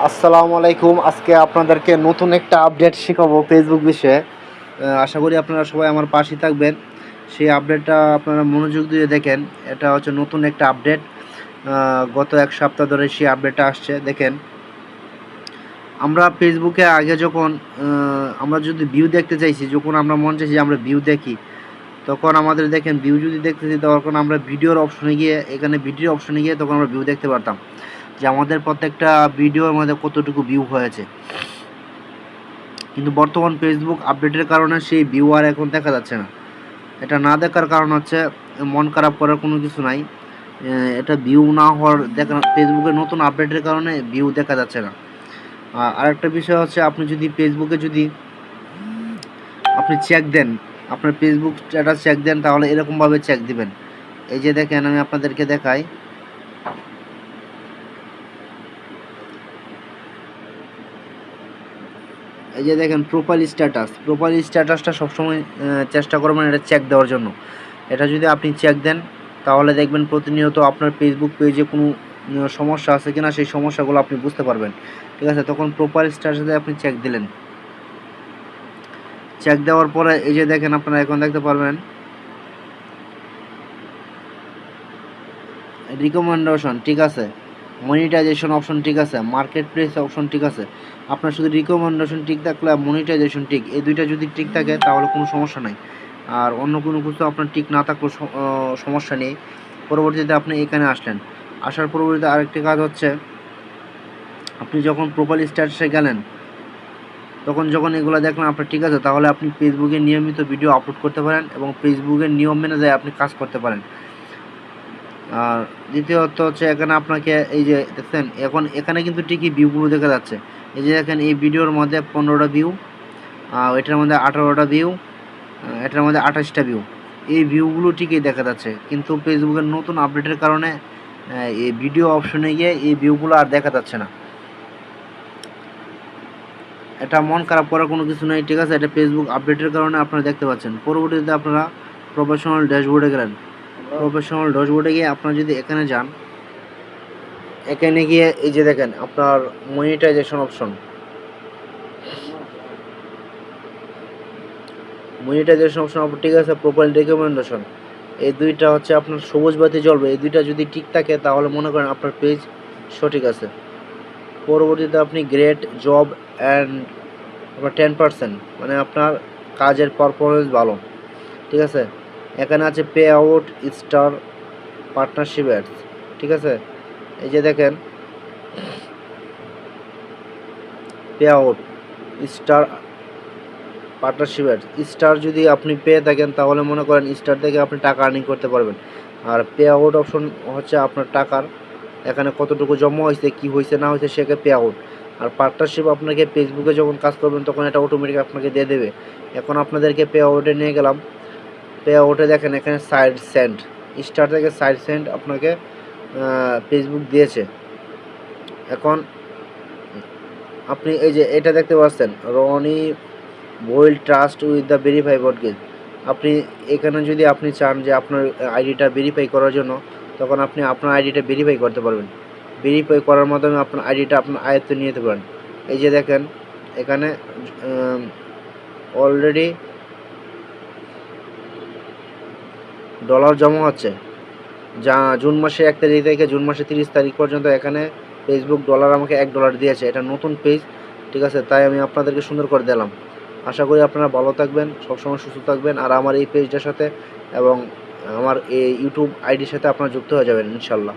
আসসালামু আলাইকুম। আজকে আপনাদেরকে নতুন একটা আপডেট শেখাবো ফেসবুক বিষয়ে। আশা করি আপনারা সবাই আমার পাশেই থাকবেন। সেই আপডেটটা আপনারা মনোযোগ দিয়ে দেখেন। এটা হচ্ছে নতুন একটা আপডেট। গত এক সপ্তাহ ধরে সেই আপডেটটা আসছে। দেখেন, আমরা ফেসবুকে আগে যখন আমরা যদি ভিউ দেখতে চাইছি, যখন আমরা মন চাইছি যে আমরা ভিউ দেখি, তখন আমাদের দেখেন ভিউ যদি দেখতেছি তখন আমরা ভিডিওর অপশনে গিয়ে, এখানে ভিডিও অপশনে গিয়ে তখন আমরা ভিউ দেখতে পারতাম যে আমাদের প্রত্যেকটা ভিডিওর মধ্যে কতটুকু ভিউ হয়েছে। কিন্তু বর্তমান ফেসবুক আপডেটের কারণে সেই ভিউ আর এখন দেখা যাচ্ছে না। এটা না দেখার কারণ হচ্ছে মন খারাপ করার কোনো কিছু নাই। এটা ভিউ না হওয়ার দেখা, ফেসবুকের নতুন আপডেটের কারণে ভিউ দেখা যাচ্ছে না। আরেকটা বিষয় হচ্ছে, আপনি যদি ফেসবুকে যদি আপনি চেক দেন, আপনার ফেসবুক স্ট্যাটাস চেক দেন, তাহলে এরকমভাবে চেক দিবেন। এই যে দেখেন, আমি আপনাদেরকে দেখাই। এই যে দেখেন প্রোফাইল স্ট্যাটাসটা সবসময় চেষ্টা করবেন এটা চেক দেওয়ার জন্য। এটা যদি আপনি চেক দেন, তাহলে দেখবেন প্রতিনিয়ত আপনার ফেসবুক পেজে কোনো সমস্যা আছে কিনা সেই সমস্যাগুলো আপনি বুঝতে পারবেন। ঠিক আছে, তখন প্রোফাইল স্ট্যাটাসে আপনি চেক দিলেন। চেক দেওয়ার পরে এই যে দেখেন, আপনারা এখন দেখতে পারবেন রিকমেন্ডেশন ঠিক আছে, মনিটাইজেশন অপশন ঠিক আছে, মার্কেট প্লেস অপশন ঠিক আছে। আপনার শুধু রিকমেন্ডেশন ঠিক থাকলে মনিটাইজেশন ঠিক, এই দুইটা যদি ঠিক থাকে তাহলে কোনো সমস্যা নাই। আর অন্য কোনো কিছু আপনার ঠিক না থাকলেও সমস্যা নেই। পরবর্তীতে আপনি এখানে আসলেন, আসার পরবর্তীতে আরেকটি কাজ হচ্ছে, আপনি যখন প্রোফাইল স্ট্যাটাসে গেলেন, তখন যখন এগুলো দেখলেন আপনার ঠিক আছে, তাহলে আপনি ফেসবুকে নিয়মিত ভিডিও আপলোড করতে পারেন এবং ফেসবুকের নিয়ম মেনে যায় আপনি কাজ করতে পারেন। আর দ্বিতীয়ত হচ্ছে, এখানে আপনাকে এই যে দেখছেন, এখন এখানে কিন্তু ঠিকই ভিউগুলো দেখা যাচ্ছে। এই যে দেখেন, এই ভিডিওর মধ্যে 15টা ভিউ, এটার মধ্যে 18টা ভিউ, এটার মধ্যে 28টা ভিউ। এই ভিউগুলো ঠিকই দেখা যাচ্ছে, কিন্তু ফেসবুকের নতুন আপডেটের কারণে এই ভিডিও অপশনে গিয়ে এই ভিউগুলো আর দেখা যাচ্ছে না। এটা মন খারাপ করার কোনো কিছু নেই, ঠিক আছে। এটা ফেসবুক আপডেটের কারণে আপনারা দেখতে পাচ্ছেন। পরবর্তীতে আপনারা প্রফেশনাল ড্যাশবোর্ডে গেলেন। প্রফেশনাল ড্যাশবোর্ডে গিয়ে আপনারা যদি এখানে যান, এখানে গিয়ে এই যে দেখেন আপনার মনিটাইজেশন অপশন ঠিক আছে, প্রোফাইল রিকমেন্ডেশন, এই দুইটা হচ্ছে আপনার সবুজ বাতি জ্বলবে। এই দুইটা যদি ঠিক থাকে তাহলে মনে করেন আপনার পেজ সঠিক আছে। পরবর্তীতে আপনি গ্রেট জব অ্যান্ড আপনার 10%, মানে আপনার কাজের পারফরমেন্স ভালো, ঠিক আছে। এখানে আছে pay out star partnership ads, ঠিক আছে। এই যে দেখেন, pay out star partnership ads, star যদি আপনি পেয়ে থাকেন তাহলে মনে করেন স্টার থেকে আপনি টাকা আর্নিং করতে পারবেন। আর পে আউট অপশন হচ্ছে আপনার টাকার এখানে কতটুকু জমা হয়েছে, কি হয়েছে না হয়েছে, সেকে পে আউট। আর পার্টনারশিপ আপনাকে ফেসবুকে যখন কাজ করবেন তখন এটা অটোমেটিক আপনাকে দিয়ে দেবে। এখন আপনাদেরকে পে আউটে নিয়ে গেলাম। পে আউটে দেখেন এখানে সাইড সেন্ট, স্টার থেকে সাইড সেন্ট আপনাকে ফেসবুক দিয়েছে। এখন আপনি এই যে এটা দেখতে পাচ্ছেন, Rony bold trust with the verify mortgage. আপনি এখানে যদি আপনি চান যে আপনার আইডিটা ভেরিফাই করার জন্য, তখন আপনি আপনার আইডিটা ভেরিফাই করতে পারবেন। ভেরিফাই করার মাধ্যমে আপনার আইডিটা আপনার আয়ত্তে নিয়ে যেতে পারেন। এই যে দেখেন, এখানে অলরেডি ডলার জমা হচ্ছে। যা জুন মাসে 1 তারিখ থেকে জুন মাসে 30 তারিখ পর্যন্ত এখানে ফেসবুক ডলার আমাকে $1 দিয়েছে। এটা নতুন পেজ, ঠিক আছে, তাই আমি আপনাদেরকে সুন্দর করে দিলাম। আশা করি আপনারা ভালো থাকবেন, সবসময় সুস্থ থাকবেন, আর আমার এই পেজটার সাথে এবং আমার এই ইউটিউব আইডির সাথে আপনারা যুক্ত হয়ে যাবেন ইনশাল্লাহ।